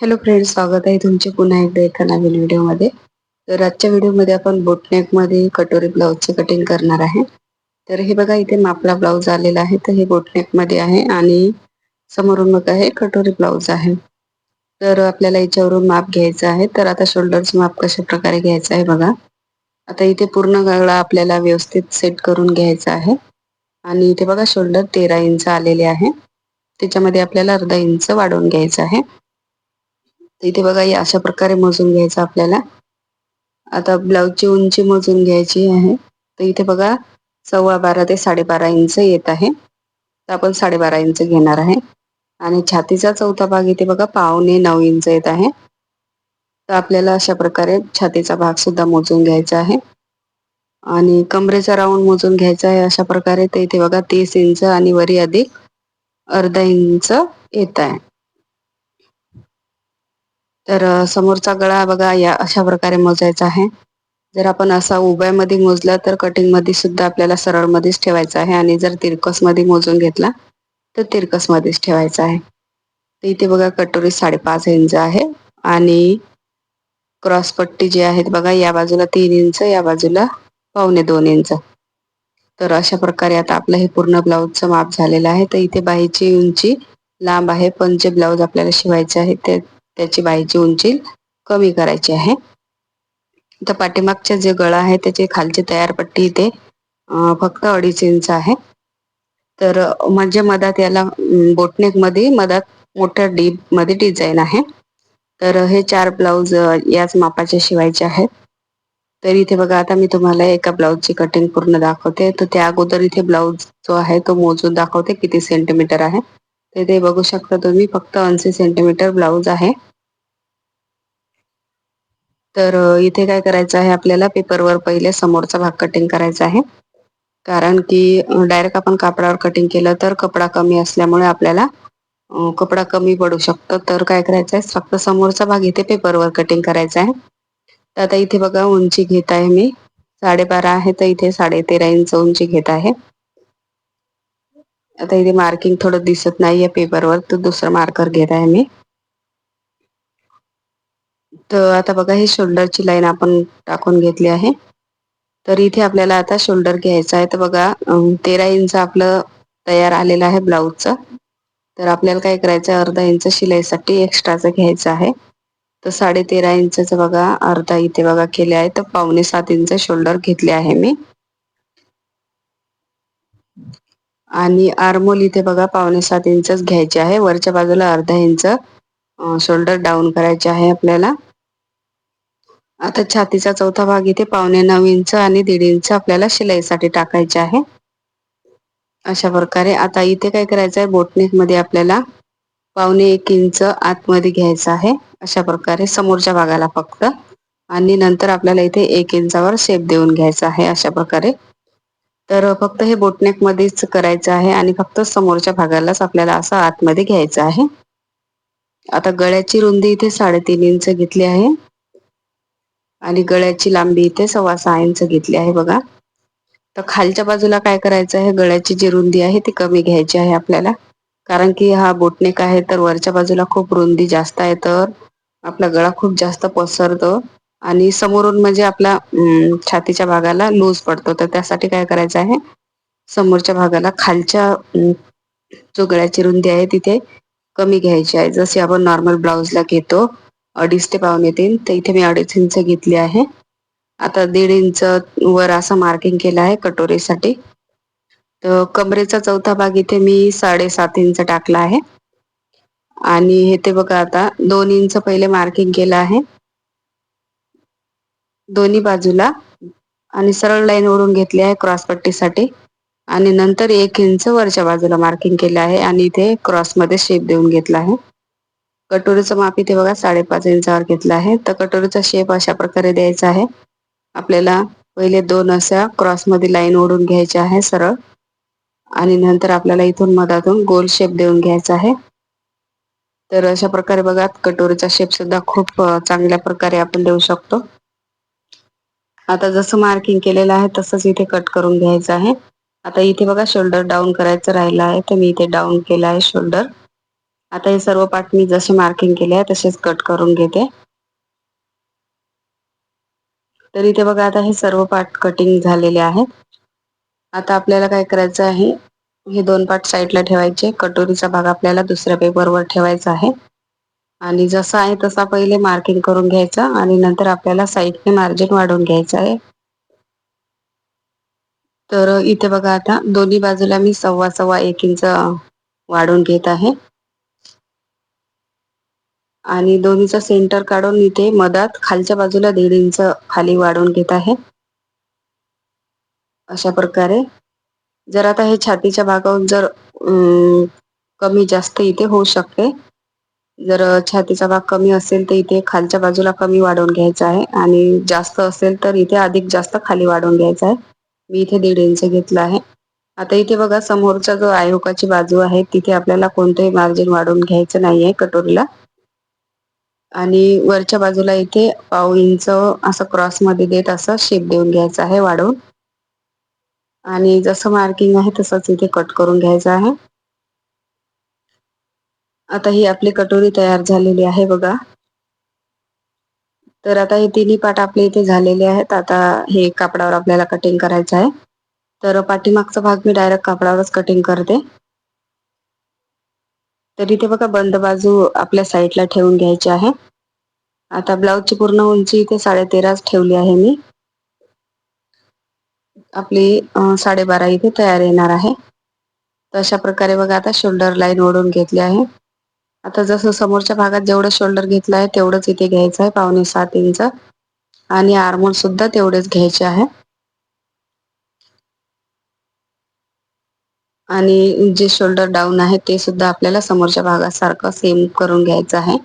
Hello friends, स्वागत आहे तुमचे पुन्हा एकदा एका नवीन व्हिडिओमध्ये. तर आजच्या व्हिडिओमध्ये आपण बोटनेक मध्ये कटोरी ब्लाउजचे कटिंग करणार आहे. तर हे बघा, इथे मापला ब्लाउज आलेला आहे. तर हे बोटनेक मध्ये आहे आणि समोरून बघा हे कटोरी ब्लाउज आहे. तर आपल्याला याच्यावरून माप घ्यायचं आहे. तर आता शोल्डरचं माप कशा प्रकारे घ्यायचं आहे बघा. आता इथे पूर्ण गळा आपल्याला व्यवस्थित सेट करून घ्यायचा आहे. आणि इथे बघा शोल्डर 13 इंच आलेले आहे. त्याच्यामध्ये आपल्याला अर्धा इंच वाढवून घ्यायचं आहे. इथे बघा या अशा प्रकारे मोजून घ्यायचं आपल्याला. आता ब्लाउजची उंची मोजून घ्यायची आहे. तर इथे बघा 12.25 ते 12.5 इंच येत आहे. तर आपण 12.5 इंच घेणार आहे. आणि छातीचा चौथा भाग इथे बघा 8.25 इंच येत आहे. तर आपल्याला अशा प्रकारे छातीचा भाग सुद्धा मोजून घ्यायचा आहे. आणि कमरेचा राऊंड मोजून घ्यायचा आहे अशा प्रकारे. तर इथे बघा 30 इंच आणि वरी अधिक अर्धा इंच येत आहे. तर समोरचा गळा बघा या अशा प्रकारे मोजायचा आहे. जर आपण असा उभ्यामध्ये मोजला तर कटिंग मध्ये सुद्धा आपल्याला सरळ मध्येच ठेवायचा आहे, आणि जर तिरकस मध्ये मोजून घेतला तर तिरकस मध्येच ठेवायचा आहे. तर इथे बघा कटोरी 5.5 इंच आहे आणि क्रॉस पट्टी जी आहेत बघा, या बाजूला 3 इंच, या बाजूला 1.25 इंच. तर अशा प्रकारे आता आपलं हे पूर्ण ब्लाऊजचं माप झालेलं आहे. तर इथे बाहीची उंची लांब आहे, पण जे ब्लाऊज आपल्याला शिवायचे आहे त्याची बाहीची उंची कमी करायची आहे. तर पाठीमागचे जे गळा आहे त्याची खालची तयार पट्टी इथे फक्त 2.5 इंच आहे. तर म्हणजे मधात याला बोटनेक मध्ये मधात मोठ्या डीप मध्ये डिझाईन आहे. तर हे 4 ब्लाऊज याच मापाचे शिवायचे आहेत. तर इथे बघा, आता मी तुम्हाला एका ब्लाऊजची कटिंग पूर्ण दाखवते. तर त्या अगोदर इथे ब्लाऊज जो आहे तो मोजून दाखवते किती सेंटीमीटर आहे. तर ते बघू शकता तुम्ही, फक्त 80 सेंटीमीटर ब्लाऊज आहे. तर इथे काय करायचं आहे, आपल्याला पेपरवर पहिले समोरचा भाग कटिंग करायचा आहे. कारण की डायरेक्ट आपण कापडावर कटिंग केलं तर कपडा कमी असल्यामुळे आपल्याला कपडा कमी पडू शकतो. तर काय करायचं आहे, फक्त समोरचा भाग इथे पेपरवर कटिंग करायचा आहे. तर आता इथे बघा उंची घेत आहे मी 12.5 आहे, तर इथे 13.5 इंच उंची घेत आहे. आता इथे मार्किंग थोडं दिसत नाहीये पेपरवर, तर दुसरं मार्कर घेत आहे मी. तर आता बघा ही शोल्डरची लाईन आपण टाकून घेतली आहे. तर इथे आपल्याला आता शोल्डर घ्यायचा आहे. तर बघा 13 इंच आपलं तयार आलेलं आहे ब्लाऊजचं. तर आपल्याला काय करायचं आहे, अर्धा इंच शिलाईसाठी एक्स्ट्राचं घ्यायचं आहे. तर 13.5 इंचचं बघा अर्धा इथे बघा केले आहे. तर 6.25 इंच शोल्डर घेतले आहे मी. आणि आर्मोल इथे बघा 6.25 इंचच घ्यायचे आहे. वरच्या बाजूला अर्धा इंच शोल्डर डाऊन करायचे आहे आपल्याला. आता छातीचा चौथा भाग इथे 9.25 इंच आणि 1.5 इंच आपल्याला शिलाईसाठी टाकायचे आहे. अशा प्रकारे आता इथे काय करायचं आहे, बोटनेक मध्ये आपल्याला 1.25 इंच आतमध्ये घ्यायचं आहे. अशा प्रकारे समोरच्या भागाला फक्त, आणि नंतर आपल्याला इथे 1 इंचावर शेप देऊन घ्यायचा आहे अशा प्रकारे. तर फक्त हे बोटनेक मध्येच करायचं आहे आणि फक्त समोरच्या भागालाच आपल्याला असं आतमध्ये घ्यायचं आहे. आता गळ्याची रुंदी इथे 3.5 इंच घेतली आहे आणि गळ्याची लांबी इथे 6.25 इंच घेतली आहे बघा. तर खालच्या बाजूला काय करायचं आहे, गळ्याची जी रुंदी आहे ती कमी घ्यायची आहे आपल्याला. कारण की हा बोटनेक आहे, तर वरच्या बाजूला खूप रुंदी जास्त आहे, तर आपला गळा खूप जास्त पसरतो आणि समोरून म्हणजे आपला छातीच्या भागाला लूज पडतो. तर त्यासाठी काय करायचं आहे, समोरच्या भागाला खालच्या जो गळ्याची रुंदी आहे तिथे कमी घ्यायची आहे. जसे आपण नॉर्मल ब्लाऊजला घेतो 2.5 ते 2.25, तर इथे मी 2.5 इंच घेतली आहे. आता 1.5 इंच वर असं मार्किंग केलं आहे कटोरीसाठी. तर कमरेचा चौथा भाग इथे मी 7.5 इंच टाकला आहे. आणि हे ते बघा आता 2 इंच पहिले मार्किंग केलं आहे दोन्ही बाजूला, आणि सरळ लाईन ओढून घेतली आहे क्रॉस पट्टीसाठी. आणि नंतर 1 इंच वरच्या बाजूला मार्किंग केलं आहे आणि इथे क्रॉस मध्ये शेप देऊन घेतला आहे. कटोरीचं माप इथे बघा 5.5 इंचावर घेतलं आहे. तर कटोरीचा शेप अशा प्रकारे द्यायचा आहे आपल्याला. पहिले 2 अशा क्रॉस मध्ये लाईन ओढून घ्यायच्या आहे सरळ, आणि नंतर आपल्याला इथून मधातून गोल शेप देऊन घ्यायचा आहे. तर अशा प्रकारे बघा कटोरीचा शेप सुद्धा खूप चांगल्या प्रकारे आपण देऊ शकतो. आता जसं मार्किंग केलेलं आहे तसंच इथे कट करून घ्यायचं आहे. आता इथे बघा शोल्डर डाऊन करायचं राहिलं आहे, तर मी इथे डाऊन केलं आहे शोल्डर. आता हे सर्व पार्ट मी जसे मार्किंग केले आहे तसेच कट करून घेते. तर इथे बघा आता हे सर्व पार्ट कटिंग झालेले आहेत. आता आपल्याला काय करायचं आहे, हे 2 पार्ट साईडला ठेवायचे. कटोरीचा भाग आपल्याला दुसऱ्या पेपरवर ठेवायचा आहे आणि जसा आहे तसा पहिले मार्किंग करून घ्यायचा आणि नंतर आपल्याला साईडने मार्जिन वाढवून घ्यायचं आहे. तर इथे बघा आता दोन्ही बाजूला मी 1.25 इंच वाढवून घेत आहे आणि दोन्हीचा सेंटर काढून इथे मधात खालच्या बाजूला 1.5 इंच खाली वाढवून घेत आहे. अशा प्रकारे जर आता हे छातीच्या भागावरून जर कमी जास्त इथे होऊ शकते. जर छातीचा भाग कमी असेल तर इथे खालच्या बाजूला कमी वाढवून घ्यायचा आहे आणि जास्त असेल तर इथे अधिक जास्त खाली वाढवून घ्यायचा आहे. मी इथे 1.5 इंच घेतला आहे. आता इथे बघा समोरचा जो आयोकाची बाजू आहे तिथे आपल्याला कोणतंही मार्जिन वाढवून घ्यायचं नाहीये कटोरीला आणि वरच्या बाजूला इथे 1.5 इंच असं क्रॉस मध्ये देत असं शेप देऊन घ्यायचा आहे वाढवून आणि जसं मार्किंग आहे तसंच इथे कट करून घ्यायचं आहे. आता ही आपली कटोरी तयार झालेली आहे बघा. तर आता हे तिन्ही पार्ट आपले इथे झालेले आहेत. आता हे कापडावर आपल्याला कटिंग करायचं आहे. तर पाठीमागचा भाग मी डायरेक्ट कापडावरच कटिंग करते. तर इथे बघा बंद बाजू आपल्या साईडला ठेवून घ्यायची आहे. आता ब्लाऊजची पूर्ण उंची इथे 13.5 ठेवली आहे मी. आपली 12.5 इथे तयार येणार आहे. तर अशा प्रकारे बघा आता शोल्डर लाईन ओढून घेतली आहे. आता जसं समोरच्या भागात जेवढं शोल्डर घेतलं आहे तेवढंच इथे घ्यायचं आहे 5.75 इंच आणि आर्मोल सुद्धा तेवढेच घ्यायचे आहे. आणि जे शोल्डर डाऊन आहे ते सुद्धा आपल्याला समोरच्या भागासारखं सेम करून घ्यायचं आहे.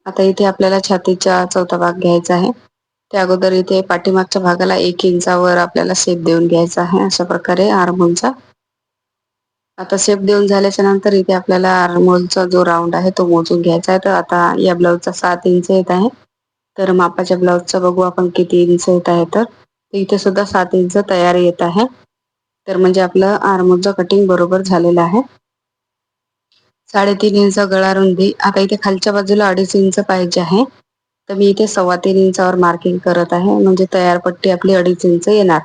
आता इथे आपल्याला छातीचा चौथा भाग घ्यायचा आहे. त्या अगोदर इथे पाठीमागच्या भागाला 1 इंचावर आपल्याला शेप देऊन घ्यायचा आहे अशा प्रकारे आर्महोलचा. आता शेप देऊन झाल्याच्या नंतर इथे आपल्याला आर्महोलचा जो राऊंड आहे तो मोजून घ्यायचा आहे. तर आता या ब्लाऊजचा 7 इंच येत आहे. तर मापाच्या ब्लाऊजचा बघू आपण किती इंच येत आहे. तर इथे सुद्धा 7 इंच तयार येत आहे. तर म्हणजे आपलं आर्महोलचं कटिंग बरोबर झालेलं आहे. 3.5 इंच गळा रुंदी. आता इथे खालच्या बाजूला 2.5 इंच पाहिजे आहे. तर मी इथे 3.25 इंचावर मार्किंग करत आहे म्हणजे तयार पट्टी आपली 2.5 इंच येणार.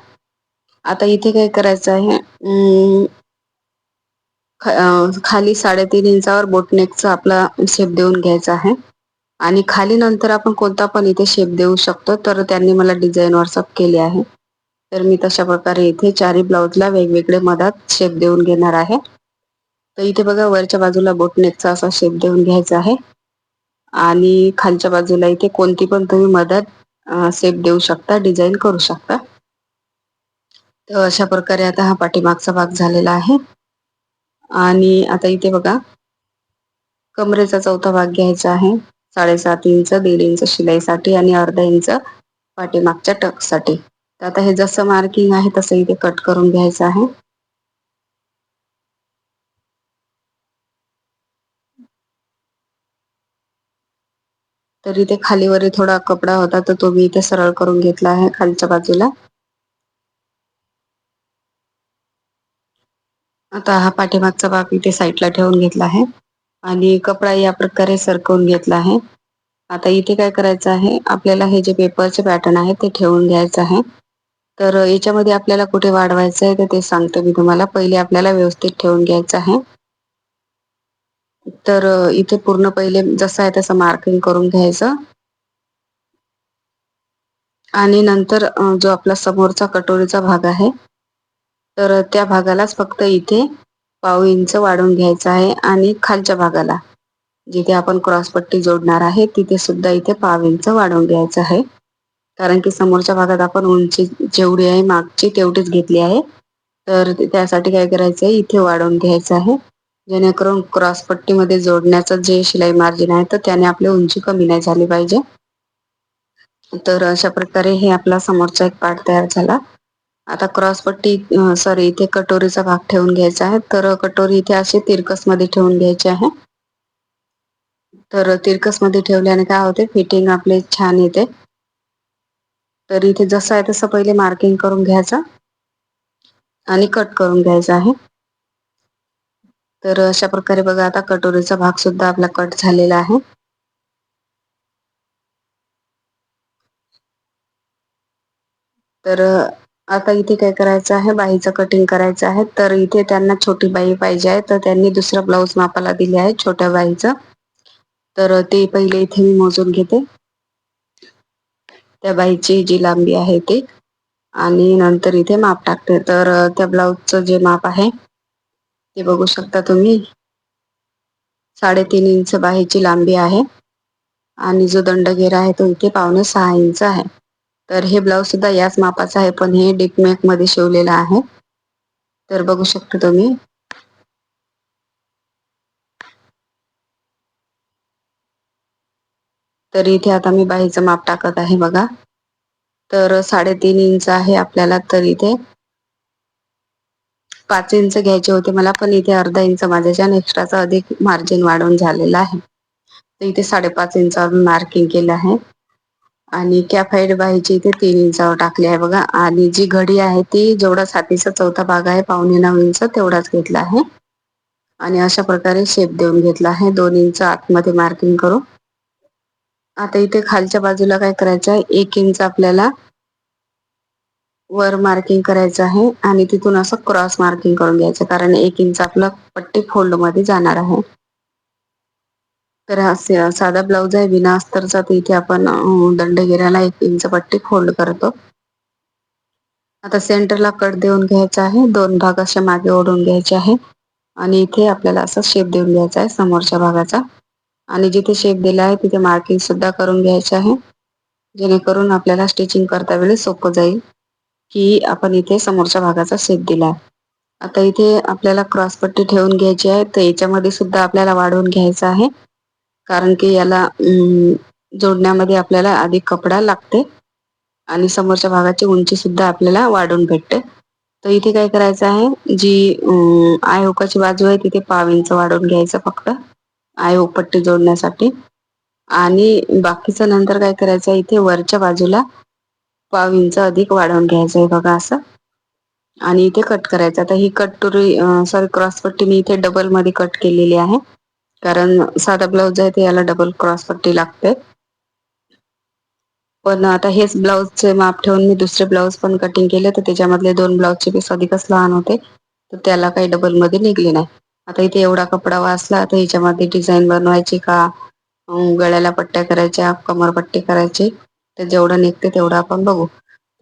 आता इथे काय करायचं आहे, खाली 3.5 इंचावर बोटनेकचा आपला शेप देऊन घ्यायचा आहे आणि खाली नंतर आपण कोणता पण इथे शेप देऊ शकतो. तर त्यांनी मला डिझाईन व्हॉट्सअप केली आहे. तर मी तशा प्रकारे इथे चारी ब्लाऊजला वेगवेगळे मधात शेप देऊन घेणार आहे. तर इथे बघा वरच्या बाजूला बोटनेकचा असा शेप देऊन घ्यायचा आहे आणि खालच्या बाजूला इथे कोणती पण तुम्ही मधात शेप देऊ शकता, डिझाईन करू शकता. तर अशा प्रकारे आता हा पाठीमागचा भाग झालेला आहे. आणि आता इथे बघा कमरेचा चौथा भाग घ्यायचा आहे. 7.5 इंच, 1.5 इंच शिलाईसाठी आणि अर्धा इंच पाठीमागच्या टक्ससाठी. तर आता हे जसं मार्किंग आहे तसं इथे कट करून घ्यायचं आहे. तर इथे खालीवर थोडा कपडा होता तर तो मी इथे सरळ करून घेतला आहे खालच्या बाजूला. आता हा पाठीमागचा भाग इथे साईडला ठेवून घेतला आहे आणि कपडा या प्रकारे सरकवून घेतला आहे. आता इथे काय करायचं आहे, आपल्याला हे जे पेपरचे पॅटर्न आहे ते ठेवून घ्यायचं आहे. तर याच्यामध्ये आपल्याला कुठे वाढवायचं आहे तर ते सांगतो मी तुम्हाला. पहिले आपल्याला व्यवस्थित ठेवून घ्यायचं आहे. तर इथे पूर्ण पहिले जसं आहे तसं मार्किंग करून घ्यायचं आणि नंतर जो आपला समोरचा कटोरीचा भाग आहे तर त्या भागालाच फक्त इथे 1.5 इंच वाढवून घ्यायचा आहे आणि खालच्या भागाला जिथे आपण क्रॉसपट्टी जोडणार आहे तिथे सुद्धा इथे 1.5 इंच वाढवून घ्यायचं आहे. कारण की समोरच्या भागात आपण उंची जेवढी आहे मागची तेवढीच घेतली आहे. तर त्यासाठी काय करायचं आहे, इथे वाढवून घ्यायचं आहे. जेणेकरून क्रॉसपट्टीमध्ये जोडण्याचं जे शिलाई मार्जिन आहे तर त्याने आपली उंची कमी नाही झाली पाहिजे. तर अशा प्रकारे हे आपला समोरचा एक पार्ट तयार झाला. आता क्रॉसपट्टी सॉरी इथे कटोरीचा भाग ठेवून घ्यायचा आहे. तर कटोरी इथे अशी तिरकस मध्ये ठेवून घ्यायची आहे. तर तिरकस मध्ये ठेवल्याने काय होते, फिटिंग आपले छान येते. तर इथे जसं आहे तसं पहिले मार्किंग करून घ्यायचं आणि कट करून घ्यायचं आहे. तर अशा प्रकारे बघा आता कटोरीचा भाग सुद्धा आपला कट झालेला आहे. तर आता इथे काय करायचं आहे, बाहीचं कटिंग करायचं आहे. तर इथे त्यांना छोटी बाही पाहिजे आहे, तर त्यांनी दुसरा ब्लाऊज मापाला दिले आहे छोट्या बाहीचं. तर ते पहिले इथे मी मोजून घेते त्या बाहीची जी लांबी आहे ते, आणि नंतर इथे माप टाकते. तर त्या ब्लाऊजचं जे माप आहे ते बघू शकता तुम्ही, 3.5 इंच बाहीची लांबी आहे आणि जो दंडघेरा आहे तो इथे 5.25 इंच आहे. तर हे ब्लाऊज सुद्धा याच मापाचं आहे, पण हे डिकमॅक मध्ये शिवलेलं आहे. तर बघू शकता तुम्ही. तर इथे आता मी बाहीचं माप टाकत आहे बघा. तर 3.5 इंच आहे आपल्याला, तर इथे 5 इंच घ्यायचे होते मला, पण इथे अर्धा इंच माझ्याच्या एक्स्ट्राचा अधिक मार्जिन वाढवून झालेला आहे. तर इथे 5.5 इंच मार्किंग केलं आहे. आणि कॅफाईड बाहीची इथे 3 इंचावर टाकली आहे बघा. आणि जी घडी आहे ती जेवढा छातीचा चौथा भाग आहे 9.25 इंच तेवढाच घेतला आहे. आणि अशा प्रकारे शेप देऊन घेतला आहे 2 इंच आतमध्ये मार्किंग करून. आता इथे खालच्या बाजूला काय करायचं आहे, 1 इंच आपल्याला वर मार्किंग करायचं आहे आणि तिथून असं क्रॉस मार्किंग करून घ्यायचं, कारण 1 इंच आपलं पट्टी फोल्ड मध्ये जाणार आहे. तर हा साधा ब्लाऊज आहे बिना अस्तरचा, तर इथे आपण दंडघेऱ्याला 1 इंच पट्टी फोल्ड करतो. आता सेंटरला कट देऊन घ्यायचा आहे, 2 भाग असे मागे ओढून घ्यायचे आहे आणि इथे आपल्याला असा शेप देऊन घ्यायचा आहे समोरच्या भागाचा. आणि जिथे शेप दिला आहे तिथे मार्किंग सुद्धा करून घ्यायचे आहे, जेणेकरून आपल्याला स्टिचिंग करता वेळी सोपं जाईल की आपण इथे समोरच्या भागाचा शेप दिला. आता इथे आपल्याला क्रॉसपट्टी ठेवून घ्यायची आहे, तर याच्यामध्ये सुद्धा आपल्याला वाढवून घ्यायचं आहे, कारण की याला जोडण्यामध्ये आपल्याला अधिक कपडा लागते आणि समोरच्या भागाची उंची सुद्धा आपल्याला वाढून भेटते. तर इथे काय करायचं आहे, जी आय हुकाची बाजू आहे तिथे 1/2 इंच वाढवून घ्यायचं फक्त आय हुक पट्टी जोडण्यासाठी. आणि बाकीचं नंतर काय करायचं आहे, इथे वरच्या बाजूला 1/2 इंच अधिक वाढवून घ्यायचं आहे बघा असं. आणि इथे कट करायचं. आता ही क्रॉसपट्टी मी इथे डबल मध्ये कट केलेली आहे, कारण साधा ब्लाऊज आहे ते याला डबल क्रॉसपट्टी लागते. पण आता हेच ब्लाऊजचे माप ठेवून मी दुसरे ब्लाऊज पण कटिंग केले, तर त्याच्यामधले 2 ब्लाऊजचे पीस अधिकच लहान होते, तर त्याला काही डबल मध्ये निघले नाही. आता इथे एवढा कपडा वाचला, तर ह्याच्यामध्ये डिझाईन बनवायची का गळ्याला पट्ट्या करायच्या, कमरपट्टी करायची, तर जेवढं निघते तेवढं आपण बघू.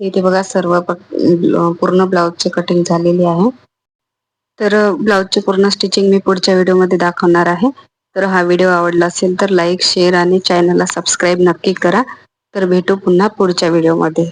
इथे बघा सर्व पूर्ण ब्लाऊजची कटिंग झालेली आहे. तर ब्लाऊजची पूर्ण स्टिचिंग मी पुढच्या व्हिडिओमध्ये दाखवणार आहे. तर हा व्हिडिओ आवडला असेल तर लाईक, शेअर आणि चॅनलला सबस्क्राईब नक्की करा. तर भेटू पुन्हा पुढच्या व्हिडिओमध्ये.